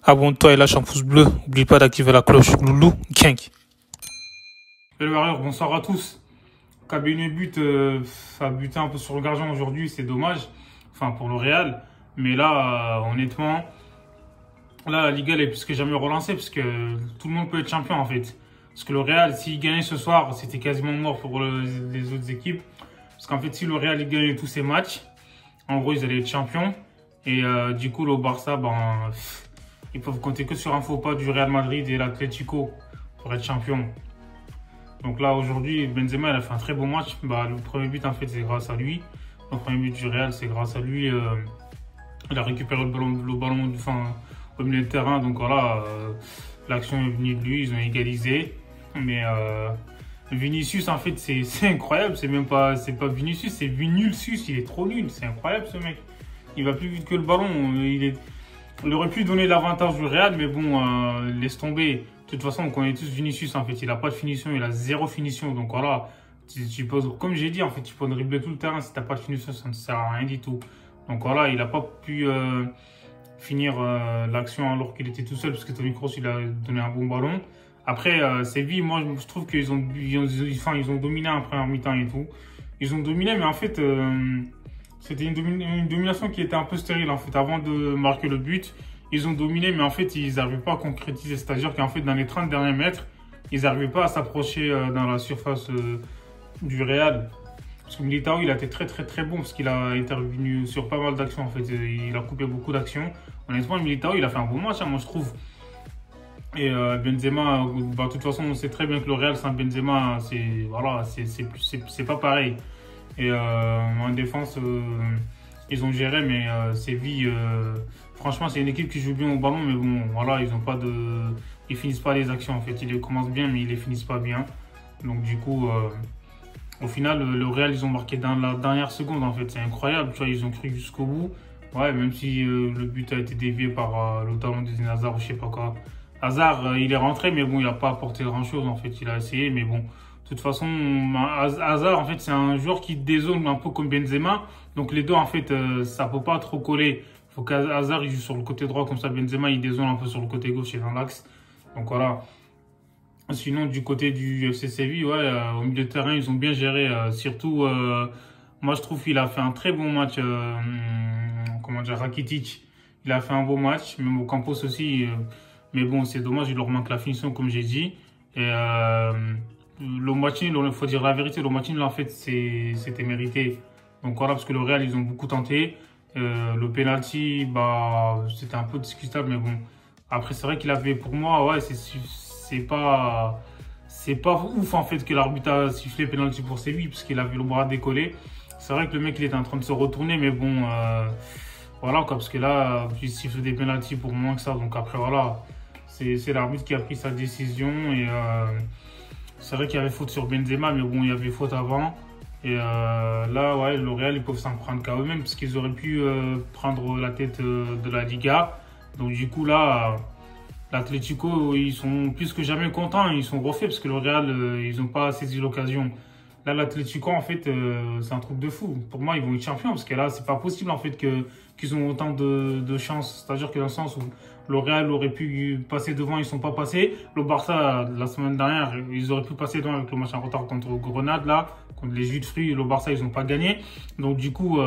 Abonne-toi et lâche un pouce bleu. N'oublie pas d'activer la cloche. Loulou, Kink. Le barreur, bonsoir à tous. Cabinet but, ça a buté un peu sur le gardien aujourd'hui, c'est dommage. Enfin, pour le Real. Mais là, honnêtement, là, la Liga, elle est plus que jamais relancée parce que tout le monde peut être champion en fait. Parce que le Real, s'il gagnait ce soir, c'était quasiment mort pour les autres équipes. Parce qu'en fait, si le Real il gagnait tous ses matchs, en gros, ils allaient être champions. Et du coup, le Barça, ils peuvent compter que sur un faux pas du Real Madrid et l'Atlético pour être champion. Donc là, aujourd'hui, Benzema, il a fait un très bon match. Le premier but, en fait, c'est grâce à lui. Le premier but du Real, c'est grâce à lui. Il a récupéré le ballon au milieu de terrain. Donc voilà, l'action est venue de lui. Ils ont égalisé. Mais Vinicius, en fait, c'est incroyable. C'est pas Vinicius, c'est Vinulcius. Il est trop nul. C'est incroyable, ce mec. Il va plus vite que le ballon. Il aurait pu donner l'avantage du Real, mais bon, laisse tomber. De toute façon, on connaît tous Vinicius, en fait. Il n'a pas de finition, il a zéro finition. Donc voilà, comme j'ai dit, en fait, tu peux dribbler tout le terrain. Si tu n'as pas de finition, ça ne sert à rien du tout. Donc voilà, il n'a pas pu finir l'action alors qu'il était tout seul, parce que Toni Kroos, il a donné un bon ballon. Après, Séville, moi, je trouve qu'ils ont dominé en première mi-temps et tout. Ils ont dominé, mais en fait, c'était une domination qui était un peu stérile, en fait, avant de marquer le but. Ils ont dominé, mais en fait, ils n'arrivaient pas à concrétiser. C'est-à-dire qu'en fait, dans les 30 derniers mètres, ils n'arrivaient pas à s'approcher dans la surface du Real. Parce que Militao, il a été très, très, très bon parce qu'il a intervenu sur pas mal d'actions, en fait. Il a coupé beaucoup d'actions. Honnêtement, Militao, il a fait un bon match, moi, je trouve. Et Benzema, de toute façon, on sait très bien que le Real sans Benzema, c'est pas pareil. Et en défense, ils ont géré, mais Séville, franchement, c'est une équipe qui joue bien au ballon, mais bon, voilà, ils finissent pas les actions en fait. Ils les commencent bien, mais ils les finissent pas bien. Donc du coup, au final, le Real, ils ont marqué dans la dernière seconde en fait. C'est incroyable, tu vois, ils ont cru jusqu'au bout. Ouais, même si le but a été dévié par le talon de Hazard ou je sais pas quoi. Hazard, il est rentré, mais bon, il a pas apporté grand chose en fait. Il a essayé, mais bon. De toute façon, Hazard, en fait, c'est un joueur qui dézone un peu comme Benzema. Donc, les deux, en fait, ça ne peut pas trop coller. Il faut qu'Hazard joue sur le côté droit, comme ça, Benzema, il dézone un peu sur le côté gauche et dans l'axe. Donc, voilà. Sinon, du côté du FC Séville, ouais, au milieu de terrain, ils ont bien géré. Surtout, moi, je trouve qu'il a fait un très bon match. Rakitic, il a fait un beau match. Même au Campos aussi. Mais bon, c'est dommage, il leur manque la finition, comme j'ai dit. Et le match nul, il faut dire la vérité, le match nul, en fait, c'était mérité. Donc voilà, parce que le Real, ils ont beaucoup tenté. Le penalty, c'était un peu discutable, mais bon. Après, c'est vrai qu'il avait, pour moi, ouais, c'est pas ouf, en fait, que l'arbitre a sifflé penalty pour Séville, parce qu'il avait le bras décollé. C'est vrai que le mec, il était en train de se retourner, mais bon, voilà, quoi, parce que là, il siffle des penalties pour moins que ça. Donc après, voilà, c'est l'arbitre qui a pris sa décision et c'est vrai qu'il y avait faute sur Benzema, mais bon, il y avait faute avant. Et là, ouais, le Real, ils peuvent s'en prendre qu'à eux-mêmes, parce qu'ils auraient pu prendre la tête de la Liga. Donc du coup, là, l'Atlético, ils sont plus que jamais contents. Ils sont refaits, parce que le Real, ils n'ont pas saisi l'occasion. Là, l'Atlético, en fait, c'est un truc de fou. Pour moi, ils vont être champions, parce que là, c'est pas possible, en fait, qu'ils ont autant de chance. C'est-à-dire que dans le sens où le Real aurait pu passer devant, ils ne sont pas passés. Le Barça, la semaine dernière, ils auraient pu passer devant avec le match en retard contre Grenade, là, contre les jus de fruits. Le Barça, ils n'ont pas gagné. Donc, du coup,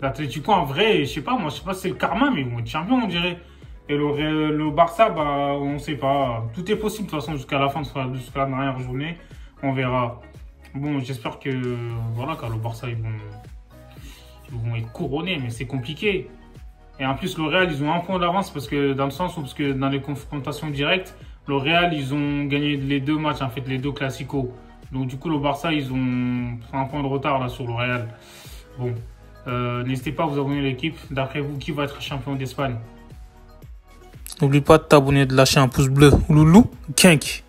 l'Atlético, en vrai, je sais pas si c'est le karma, mais ils vont être champions, on dirait. Et le Barça, on ne sait pas. Tout est possible, de toute façon, jusqu'à la fin, jusqu'à la dernière journée. On verra. Bon, j'espère que, voilà, quand le Barça, ils vont être couronnés, mais c'est compliqué. Et en plus, le Real, ils ont un point d'avance parce que dans les confrontations directes, le Real, ils ont gagné les deux matchs, en fait, les deux classicos. Donc, du coup, le Barça, ils ont un point de retard là sur le Real. Bon, n'hésitez pas à vous abonner à l'équipe. D'après vous, qui va être champion d'Espagne? N'oublie pas de t'abonner et de lâcher un pouce bleu. Loulou, Kink.